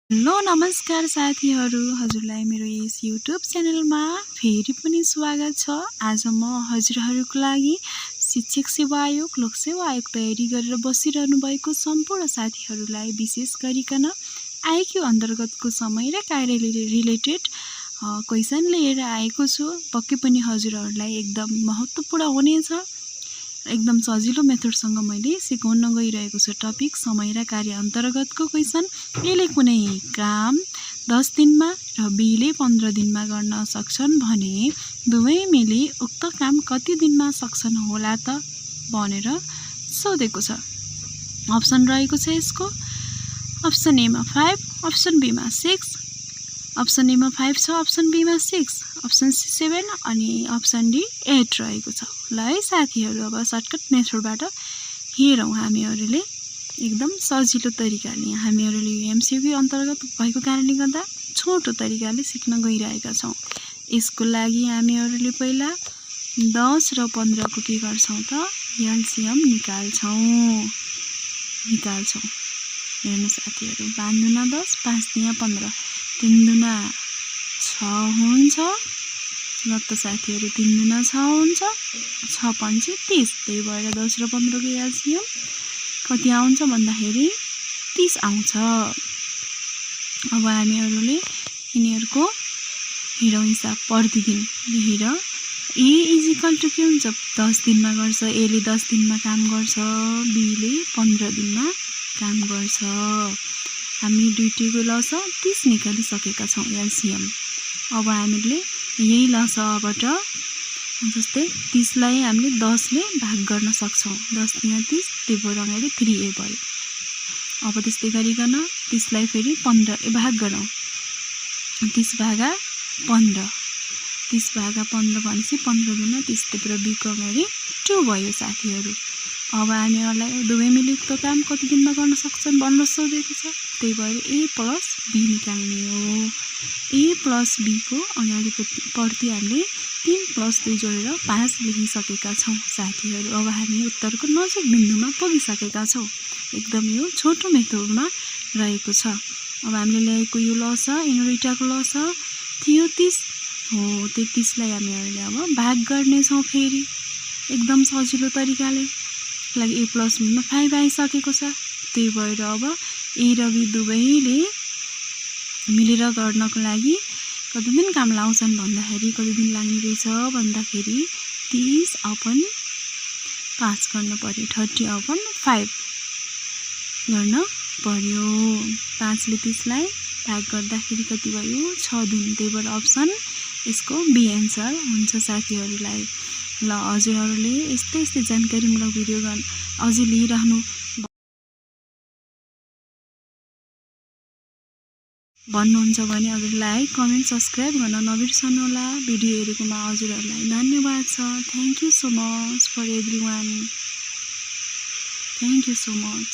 Hello नमस्कार साथीहरू, हजुरलाई मेरो यस युट्युब च्यानलमा फेरि पनि स्वागत छ। आज म हजुरहरूको लागि शिक्षक सेवा आयोग, लोक सेवा आयोग तयारी गरेर बसिरहनु भएको सम्पूर्ण साथीहरूलाई विशेष गरिकन आइक्यू अन्तर्गतको समय र कार्य रिलेटेड क्वेसन लिएर आएको छु। पक्कै पनि हजुरहरूलाई एकदम महत्त्वपूर्ण हुनेछ। एकदम सजिलो मेथडसँग मैले सिकाउन गइरहेको छु। टपिक समय र कार्य अन्तर्गतको क्वेसन। एले कुनै काम 10 दिनमा र बीले 15 दिनमा गर्न सक्छन् भने दुवै मिली उक्त काम कति दिनमा सक्छन् होला त भनेर सोधेको छ। अप्सन रहेको छ यसको। अप्सन ए मा 5, अप्सन बी मा 6, अप्सन ए मा 5 छ, अप्सन बी मा 6, अप्सन सी 7 अनि अप्सन डी 8 रहेको छ। ल है साथीहरू, अब सर्टकट मेथडबाट हेरौँ हामीहरूले एकदम सजिलो तरिकाले। हामीहरूले एमसीक्यू अन्तर्गत भएको कारणले गर्दा छोटो तरिकाले सिक्न गइरहेका छौँ। यसको लागि हामीहरूले पहिला 10 र 15 को के गर्छौँ त एलसीएम निकाल्छौँ। हेर्नु साथीहरू, 5 दुना 10, 5 तिया 15, 3 दुना 6 हुन्छ। ल त साथीहरू, 3 दुना 6 हुन्छ, 6 पंचे 30। त्यही भएर 10 र 15 को एलसीएम कति आउँछ भन्दाखेरि 30 आउँछ। अब हामीहरूले यिनीहरूको हेरौँ हिसाब प्रतिदिन। हेर, ए इजिकल टु के हुन्छ, 10 दिनमा गर्छ। एले 10 दिनमा काम गर्छ, बीले 15 दिनमा काम गर्छ। हामी दुईटैको लस 30 निकालिसकेका छौँ एलसीएम। अब हामीले यही लसबाट जस्तै 30 लाई हामीले 10 ले भाग गर्न सक्छौँ। 10 तिया 30, त्यही भएर अगाडि 3a भयो। अब त्यस्तै गरिकन 30 लाई फेरि 15 ए भाग गरौँ। 30 भागा 15, 30 भागा 15 भनेपछि 15 दुना 30, त्यही भएर b को अगाडि 2 भयो साथीहरू। अब हामीहरूलाई दुवै मिली उक्त काम कति दिनमा गर्न सक्छन् भनेर सोधेको छ। त्यही भएर a प्लस b निकाल्ने हो। a प्लस b को अगाडिपट्टि हामीले 3 प्लस 2 जोडेर 5 लेखिसकेका छौँ साथीहरू। अब हामी उत्तरको नजिक बिन्दुमा पुगिसकेका छौँ। एकदम यो छोटो मेथडमा रहेको छ। अब हामीले ल्याएको यो लस दुईटाको लस थियो 30 हो। त्यो 30 लाई हामीहरूले अब भाग गर्नेछौँ फेरि एकदम सजिलो तरिकाले। लागि a प्लस b मा 5 आइसकेको छ। त्यही भएर अब a र b दुवैले मिलेर गर्नको लागि कति दिन काम लाउँछन् भन्दाखेरि कति दिन लाग्ने रहेछ भन्दाखेरि 30/5 गर्न पर्यो। 30/5 गर्न पर्यो। 5 ले 30 लाई भाग गर्दाखेरि कति भयो, 6 दिन। त्यही भएर अप्सन यसको बी एन्सर हुन्छ साथीहरूलाई। ल, हजुरहरूले यस्तै जानकारीमूलक भिडियो अझै लिइरहनु भन्नुहुन्छ भने हजुरलाई कमेन्ट सब्सक्राइब गर्न नबिर्सनु होला। भिडियो हेरेकोमा हजुरहरूलाई धन्यवाद छ। Thank you so much for everyone. Thank you so much.